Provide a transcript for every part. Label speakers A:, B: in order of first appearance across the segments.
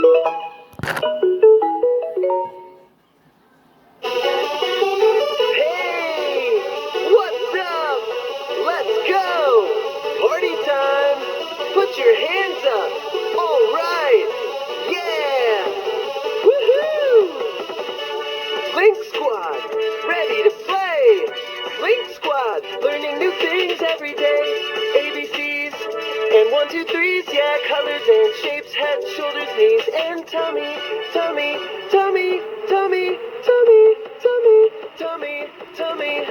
A: Hey! What's up? Let's go! Party time! Put your hands up! Alright! Yeah! Woohoo! Link Squad! Ready to play! Link Squad! Learning new things every day. ABCs and 1, 2, 3s, yeah, colors and shapes, head, shoulders, knees, and tummy, tummy, tummy, tummy, tummy, tummy, tummy, tummy.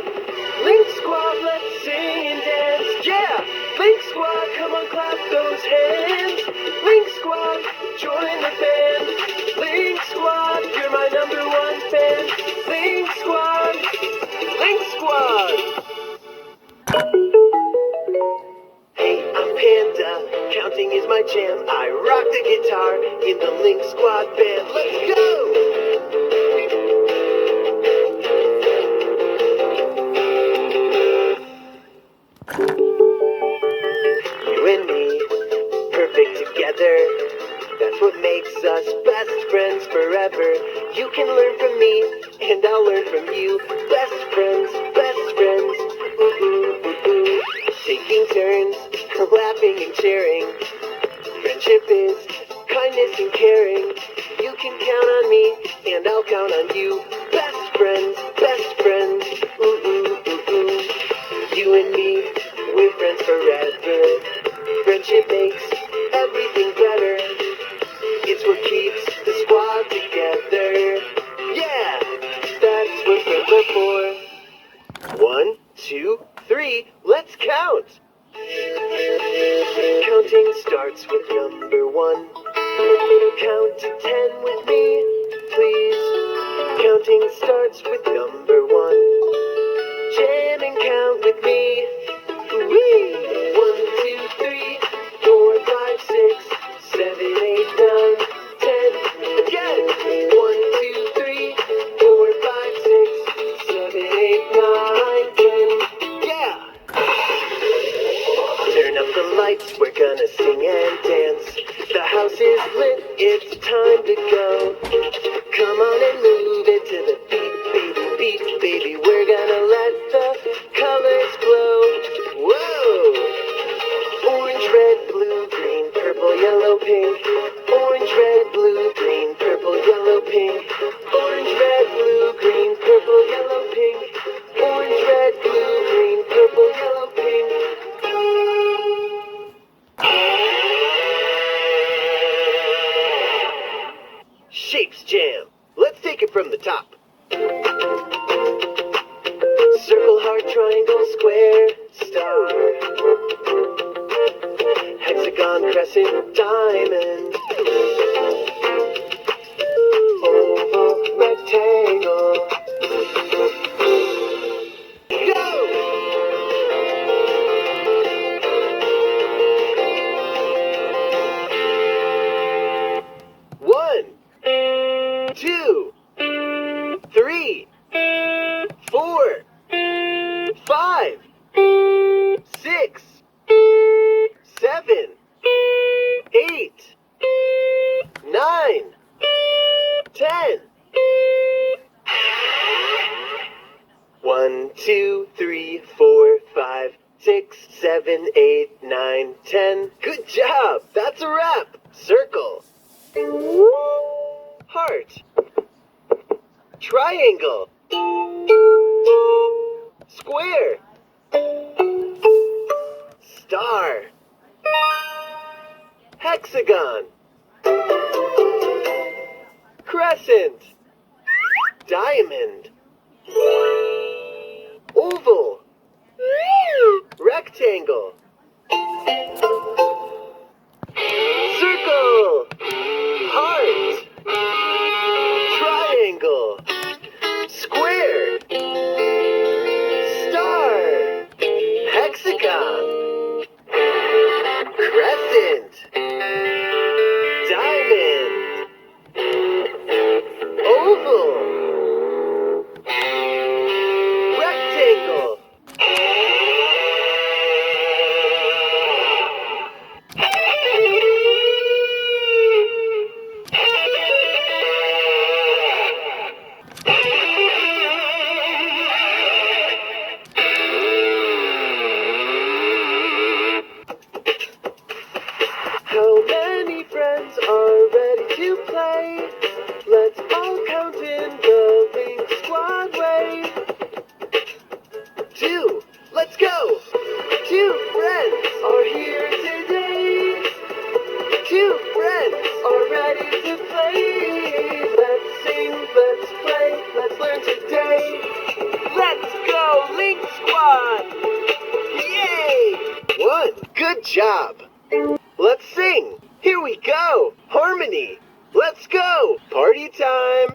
A: Link Squad, let's sing and dance, yeah! Link Squad, come on, clap those hands. Link Squad, join the band. Link Squad, you're my #1 fan. Link Squad, Link Squad. Hey, I'm Panda, counting is my jam. I rock the guitar in the Link Squad band. Let's go! You and me, perfect together. That's what makes us best friends forever. You can learn from me, and I'll learn from you. Best friends, best friends. Taking turns, laughing and sharing. Friendship is kindness and caring. You can count on me, and I'll count on you. Best friends, best friends. You and me, we're friends forever. Friendship makes everything better. It's what keeps the squad together. Yeah, that's what friends are for. 1, 2, 3, let's count. Counting starts with #1. Count to 10 with me, please. Counting starts with #1. Jam and count with me. Wee! 1, 2, 3, 4, 5, 6, 7, 8, 9, 10. Again. 1, 2, 3, 4, 5, 6, 7, 8, 9, 10. Yeah! Turn up the lights, we're gonna sing and dance. The house is lit, it's time to go. Come on and move it to the beat, baby, beat, baby. We're gonna let the colors glow. Whoa! Orange, red, blue, green, purple, yellow, pink. Orange, red, blue, green, purple, yellow, pink. Orange, red, blue, green, purple, yellow, pink. Orange, red, blue, green, purple, yellow, pink. Shapes Jam. Let's take it from the top. Circle, heart, triangle, square, star. Hexagon, crescent, diamond. Oval, rectangle. Go! 1, 2, 3, 4, 5, 6, 7, 8, 9, 10. 1, 2, 3, 4, 5, 6, 7, 8, 9, 10. Good job! That's a wrap! Circle. Heart. Triangle. Square. Star. Hexagon. Crescent. Diamond. Oval. Rectangle. Circle. Heart. Triangle. Square. Star. Hexagon. Crescent. Diamond. Oval. Rectangle. job. Let's sing. Here we go. Harmony. Let's go. Party time.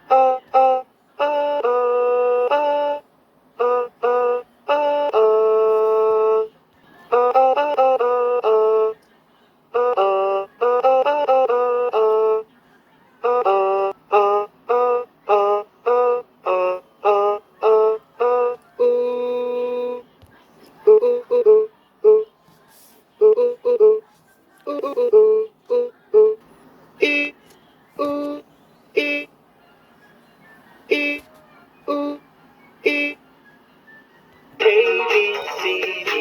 A: A, B, C, D,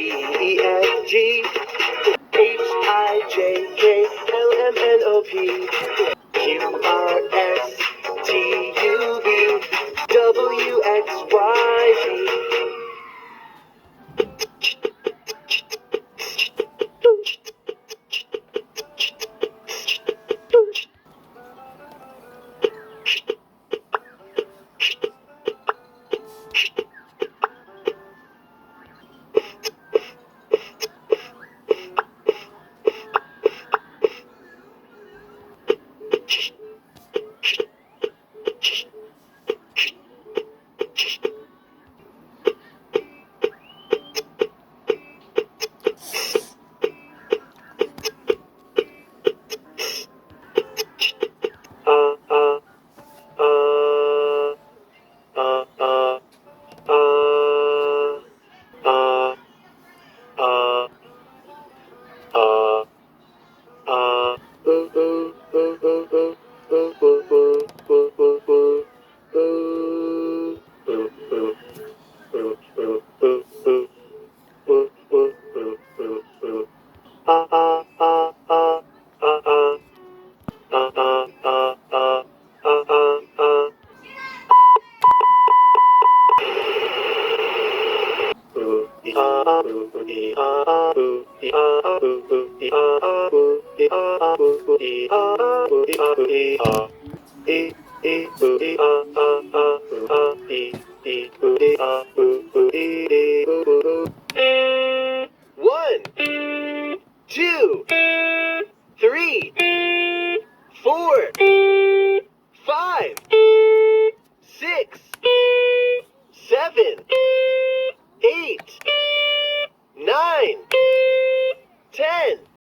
A: E, F, G, H, I, J, K, L, M, N, O, P, Q, R, S, T, U, V, W, X, Y, Z. Uh, uh, uh, uh, uh, uh, uh, uh, uh, One, two, three, 4, 5, 6, 7, 8, 9, 10.